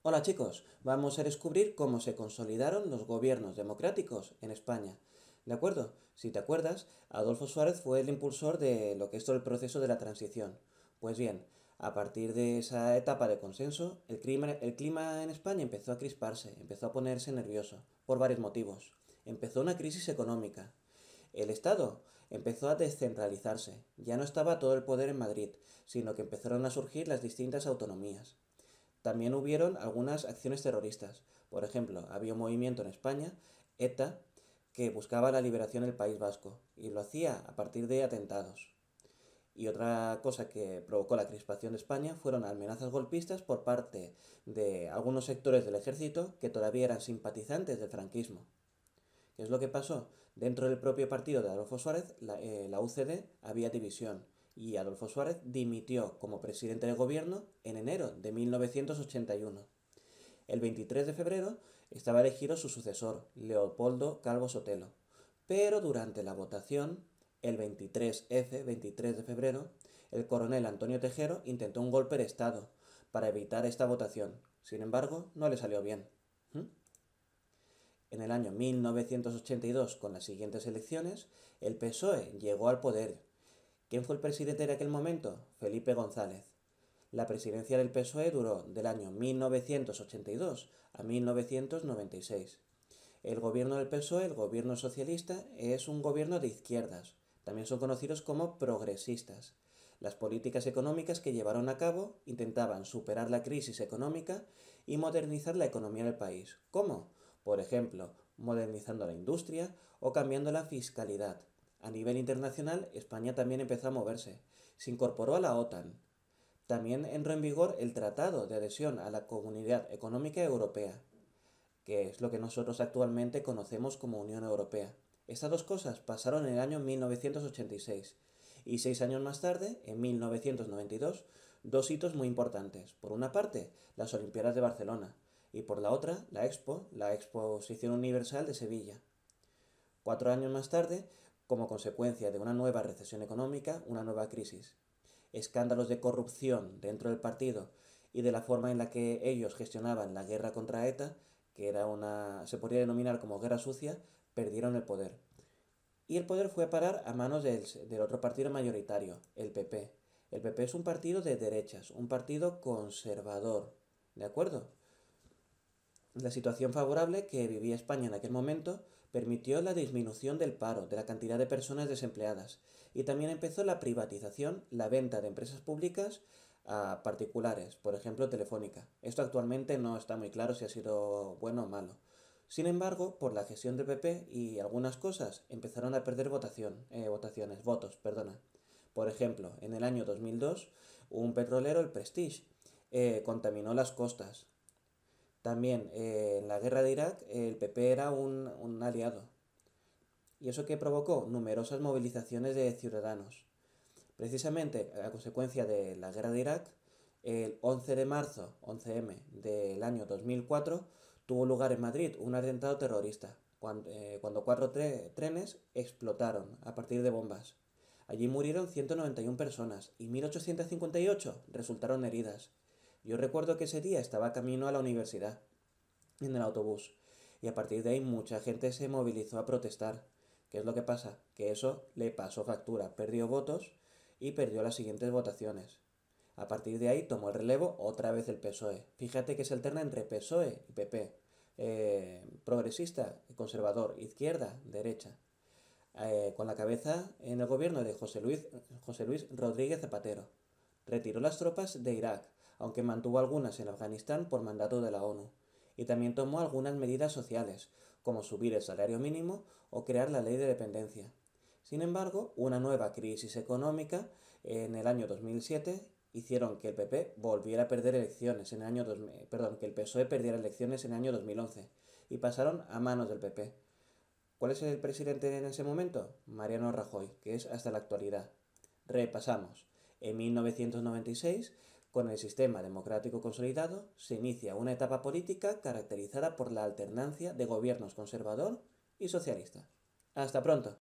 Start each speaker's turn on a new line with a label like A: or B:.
A: Hola chicos, vamos a descubrir cómo se consolidaron los gobiernos democráticos en España. ¿De acuerdo? Si te acuerdas, Adolfo Suárez fue el impulsor de lo que es todo el proceso de la transición. Pues bien, a partir de esa etapa de consenso, el clima en España empezó a crisparse, empezó a ponerse nervioso, por varios motivos. Empezó una crisis económica. El Estado empezó a descentralizarse. Ya no estaba todo el poder en Madrid, sino que empezaron a surgir las distintas autonomías. También hubieron algunas acciones terroristas. Por ejemplo, había un movimiento en España, ETA, que buscaba la liberación del País Vasco y lo hacía a partir de atentados. Y otra cosa que provocó la crispación de España fueron amenazas golpistas por parte de algunos sectores del ejército que todavía eran simpatizantes del franquismo. ¿Qué es lo que pasó? Dentro del propio partido de Adolfo Suárez, la UCD, había división y Adolfo Suárez dimitió como presidente del gobierno en enero de 1981. El 23 de febrero estaba elegido su sucesor, Leopoldo Calvo Sotelo, pero durante la votación, el 23 de febrero, el coronel Antonio Tejero intentó un golpe de Estado para evitar esta votación. Sin embargo, no le salió bien. En el año 1982, con las siguientes elecciones, el PSOE llegó al poder. ¿Quién fue el presidente de aquel momento? Felipe González. La presidencia del PSOE duró del año 1982 a 1996. El gobierno del PSOE, el gobierno socialista, es un gobierno de izquierdas. También son conocidos como progresistas. Las políticas económicas que llevaron a cabo intentaban superar la crisis económica y modernizar la economía del país. ¿Cómo? Por ejemplo, modernizando la industria o cambiando la fiscalidad. A nivel internacional, España también empezó a moverse. Se incorporó a la OTAN. También entró en vigor el Tratado de Adhesión a la Comunidad Económica Europea, que es lo que nosotros actualmente conocemos como Unión Europea. Estas dos cosas pasaron en el año 1986 y 6 años más tarde, en 1992, dos hitos muy importantes. Por una parte, las Olimpiadas de Barcelona y por la otra, la Exposición Universal de Sevilla. 4 años más tarde, como consecuencia de una nueva recesión económica, una nueva crisis. Escándalos de corrupción dentro del partido y de la forma en la que ellos gestionaban la guerra contra ETA, que era se podría denominar como guerra sucia, perdieron el poder. Y el poder fue a parar a manos del otro partido mayoritario, el PP. El PP es un partido de derechas, un partido conservador. ¿De acuerdo? La situación favorable que vivía España en aquel momento permitió la disminución del paro, de la cantidad de personas desempleadas, y también empezó la privatización, la venta de empresas públicas a particulares, por ejemplo Telefónica. Esto actualmente no está muy claro si ha sido bueno o malo. Sin embargo, por la gestión del PP y algunas cosas empezaron a perder votos, perdona. Por ejemplo, en el año 2002, un petrolero, el Prestige, contaminó las costas. También en la guerra de Irak el PP era un aliado. ¿Y eso qué provocó? Numerosas movilizaciones de ciudadanos. Precisamente a consecuencia de la guerra de Irak, el 11 de marzo, 11M del año 2004, tuvo lugar en Madrid un atentado terrorista, cuando cuatro trenes explotaron a partir de bombas. Allí murieron 191 personas y 1858 resultaron heridas. Yo recuerdo que ese día estaba camino a la universidad, en el autobús, y a partir de ahí mucha gente se movilizó a protestar. ¿Qué es lo que pasa? Que eso le pasó factura, perdió votos y perdió las siguientes votaciones. A partir de ahí tomó el relevo otra vez el PSOE. Fíjate que se alterna entre PSOE y PP. Progresista, conservador, izquierda, derecha. Con la cabeza en el gobierno de José Luis Rodríguez Zapatero. Retiró las tropas de Irak, aunque mantuvo algunas en Afganistán por mandato de la ONU. Y también tomó algunas medidas sociales, como subir el salario mínimo o crear la ley de dependencia. Sin embargo, una nueva crisis económica en el año 2007 hicieron que el PP volviera a perder elecciones en el año perdón, que el PSOE perdiera elecciones en el año 2011 y pasaron a manos del PP. ¿Cuál es el presidente en ese momento? Mariano Rajoy, que es hasta la actualidad. Repasamos. En 1996, con el sistema democrático consolidado, se inicia una etapa política caracterizada por la alternancia de gobiernos conservador y socialista. Hasta pronto.